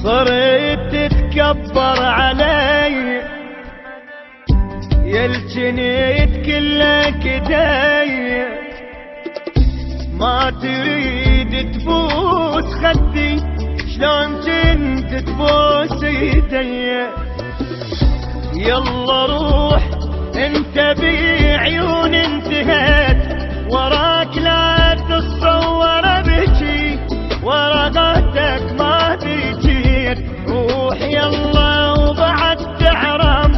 صرت تتكبر علي، يلجنيت كلك داي، ما تريد تبوس خدي شلون كنت تبوس ايدي. يلا روح انت بعيون انتهيت، وراك لا تتصور بجي، ورقتك ما بيجيت. روح يلا وبعد تحرم،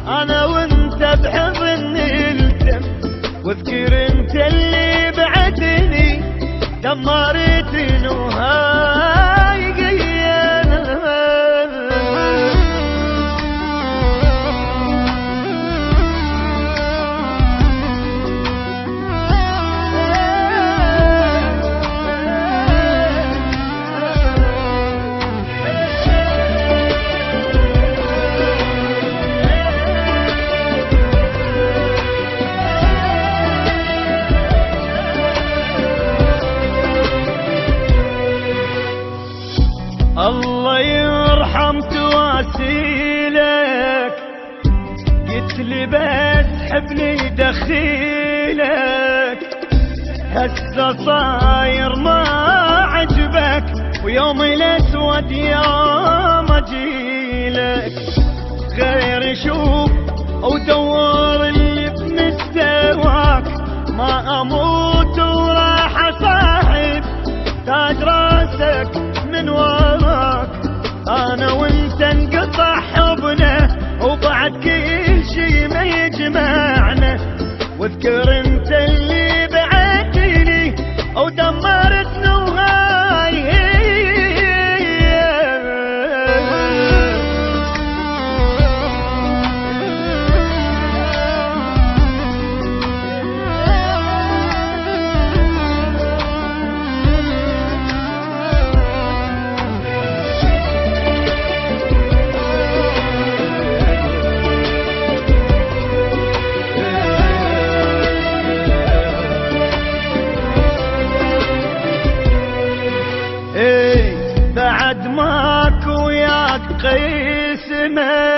انا وانت بحضن نلتم، واذكر انت اللي بعدني دمرتني وهاي قيان المال. الله يرحم تواسيلك، قلت لي بس حبني دخيلك، هسه صاير ما عجبك، ويوم الاسود يوم اجيلك. غير شوف ودور اللي بمستواك، ما اموت وراح اصاحب تاج راسك من وراك. انا وانت انقطع حبنا، وبعد كل شي ما يجمعنا، واذكر انت اللي بعدتني ودمرتني وهاي. بعد ماك وياك قسمه،